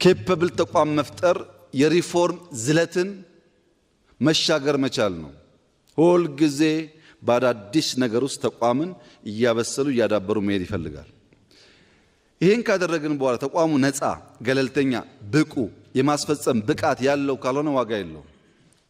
ኬፐብል ተቋም መፍጠር የሪፎርም ዝለትን መሻገር መቻል ነው። ሁል ጊዜ በአዳዲስ ነገር ውስጥ ተቋምን እያበሰሉ እያዳበሩ መሄድ ይፈልጋል። ይህን ካደረግን በኋላ ተቋሙ ነፃ፣ ገለልተኛ፣ ብቁ የማስፈጸም ብቃት ያለው ካልሆነ ዋጋ የለውም።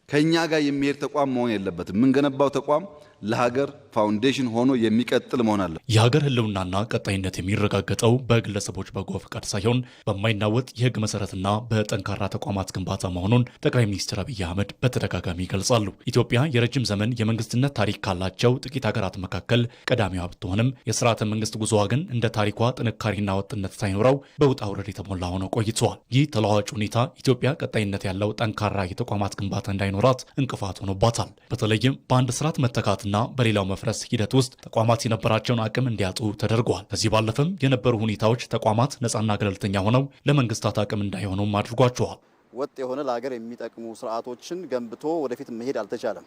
ከኛ ጋር የሚሄድ ተቋም መሆን የለበትም። የምንገነባው ተቋም ለሀገር ፋውንዴሽን ሆኖ የሚቀጥል መሆን አለ። የሀገር ህልውናና ቀጣይነት የሚረጋገጠው በግለሰቦች በጎ ፈቃድ ሳይሆን በማይናወጥ የህግ መሰረትና በጠንካራ ተቋማት ግንባታ መሆኑን ጠቅላይ ሚኒስትር አብይ አህመድ በተደጋጋሚ ይገልጻሉ። ኢትዮጵያ የረጅም ዘመን የመንግስትነት ታሪክ ካላቸው ጥቂት ሀገራት መካከል ቀዳሚዋ ብትሆንም የስርዓተ መንግስት ጉዞዋ ግን እንደ ታሪኳ ጥንካሬና ወጥነት ሳይኖረው በውጣ ውረድ የተሞላ ሆኖ ቆይቷል። ይህ ተለዋዋጭ ሁኔታ ኢትዮጵያ ቀጣይነት ያለው ጠንካራ የተቋማት ግንባታ እንዳይኖራት እንቅፋት ሆኖባታል። በተለይም በአንድ ስርዓት መተካትና በሌላው መፍረስ ሂደት ውስጥ ተቋማት የነበራቸውን አቅም እንዲያጡ ተደርገዋል። ከዚህ ባለፈም የነበሩ ሁኔታዎች ተቋማት ነፃና ገለልተኛ ሆነው ለመንግስታት አቅም እንዳይሆኑም አድርጓቸዋል። ወጥ የሆነ ለሀገር የሚጠቅሙ ስርዓቶችን ገንብቶ ወደፊት መሄድ አልተቻለም።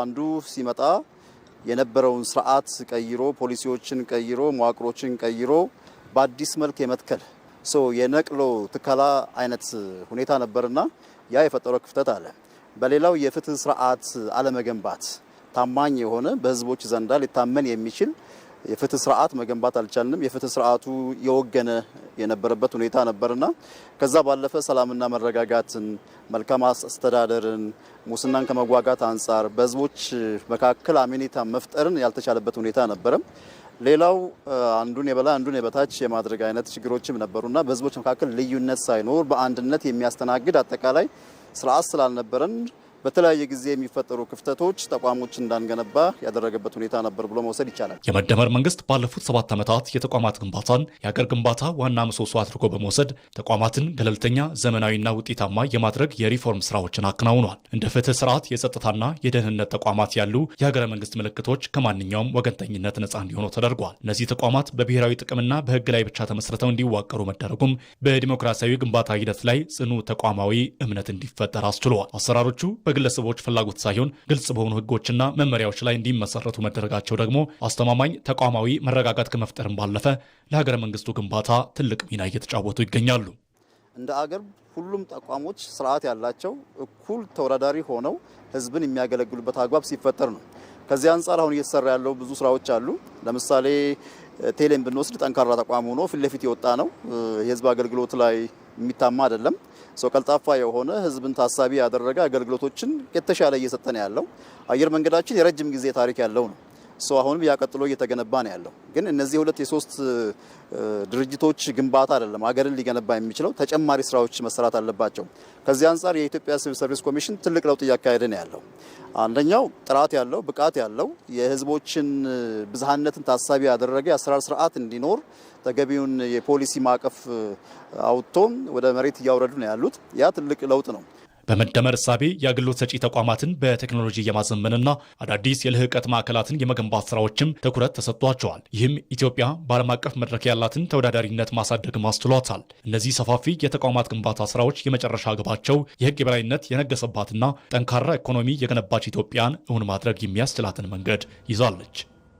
አንዱ ሲመጣ የነበረውን ስርዓት ቀይሮ፣ ፖሊሲዎችን ቀይሮ፣ መዋቅሮችን ቀይሮ በአዲስ መልክ የመትከል የነቅሎ ትከላ አይነት ሁኔታ ነበርና ያ የፈጠረው ክፍተት አለ። በሌላው የፍትህ ስርዓት አለመገንባት፣ ታማኝ የሆነ በህዝቦች ዘንዳ ሊታመን የሚችል የፍትህ ስርዓት መገንባት አልቻልንም። የፍትህ ስርዓቱ የወገነ የነበረበት ሁኔታ ነበርና ከዛ ባለፈ ሰላምና መረጋጋትን፣ መልካም አስተዳደርን፣ ሙስናን ከመዋጋት አንጻር በህዝቦች መካከል አመኔታ መፍጠርን ያልተቻለበት ሁኔታ ነበረ። ሌላው አንዱን የበላይ አንዱን የበታች የማድረግ አይነት ችግሮችም ነበሩና በህዝቦች መካከል ልዩነት ሳይኖር በአንድነት የሚያስተናግድ አጠቃላይ ስርዓት ስላልነበረን በተለያየ ጊዜ የሚፈጠሩ ክፍተቶች ተቋሞች እንዳንገነባ ያደረገበት ሁኔታ ነበር ብሎ መውሰድ ይቻላል። የመደመር መንግስት ባለፉት 7 ዓመታት የተቋማት ግንባታን የሀገር ግንባታ ዋና ምሰሶ አድርጎ በመውሰድ ተቋማትን ገለልተኛ፣ ዘመናዊና ውጤታማ የማድረግ የሪፎርም ስራዎችን አከናውኗል። እንደ ፍትህ ስርዓት፣ የጸጥታና የደህንነት ተቋማት ያሉ የሀገረ መንግስት ምልክቶች ከማንኛውም ወገንተኝነት ነፃ እንዲሆኑ ተደርጓል። እነዚህ ተቋማት በብሔራዊ ጥቅምና በህግ ላይ ብቻ ተመስርተው እንዲዋቀሩ መደረጉም በዲሞክራሲያዊ ግንባታ ሂደት ላይ ጽኑ ተቋማዊ እምነት እንዲፈጠር አስችሏል። አሰራሮቹ በግለሰቦች ፍላጎት ሳይሆን ግልጽ በሆኑ ህጎችና መመሪያዎች ላይ እንዲመሰረቱ መደረጋቸው ደግሞ አስተማማኝ ተቋማዊ መረጋጋት ከመፍጠርም ባለፈ ለሀገረ መንግስቱ ግንባታ ትልቅ ሚና እየተጫወቱ ይገኛሉ። እንደ አገር ሁሉም ተቋሞች ስርዓት ያላቸው እኩል ተወዳዳሪ ሆነው ህዝብን የሚያገለግሉበት አግባብ ሲፈጠር ነው። ከዚህ አንጻር አሁን እየተሰራ ያለው ብዙ ስራዎች አሉ። ለምሳሌ ቴሌን ብንወስድ ጠንካራ ተቋም ሆኖ ፊት ለፊት የወጣ ነው። የህዝብ አገልግሎት ላይ የሚታማ አይደለም። ቀልጣፋ የሆነ ህዝብን ታሳቢ ያደረገ አገልግሎቶችን የተሻለ እየሰጠን ያለው። አየር መንገዳችን የረጅም ጊዜ ታሪክ ያለው ነው። አሁንም ያቀጥሎ እየተገነባ ነው ያለው። ግን እነዚህ ሁለት የሶስት ድርጅቶች ግንባታ አይደለም አገርን ሊገነባ የሚችለው፣ ተጨማሪ ስራዎች መሰራት አለባቸው። ከዚህ አንጻር የኢትዮጵያ ሲቪል ሰርቪስ ኮሚሽን ትልቅ ለውጥ እያካሄደ ነው ያለው። አንደኛው ጥራት ያለው ብቃት ያለው የህዝቦችን ብዝሃነትን ታሳቢ ያደረገ የአሰራር ስርዓት እንዲኖር ተገቢውን የፖሊሲ ማዕቀፍ አውጥቶ ወደ መሬት እያወረዱ ነው ያሉት። ያ ትልቅ ለውጥ ነው። በመደመር እሳቤ የአገልግሎት ሰጪ ተቋማትን በቴክኖሎጂ የማዘመንና አዳዲስ የልህቀት ማዕከላትን የመገንባት ስራዎችም ትኩረት ተሰጥቷቸዋል። ይህም ኢትዮጵያ በዓለም አቀፍ መድረክ ያላትን ተወዳዳሪነት ማሳደግም አስችሏታል። እነዚህ ሰፋፊ የተቋማት ግንባታ ስራዎች የመጨረሻ ግባቸው የህግ የበላይነት የነገሰባትና ጠንካራ ኢኮኖሚ የገነባች ኢትዮጵያን እውን ማድረግ የሚያስችላትን መንገድ ይዛለች።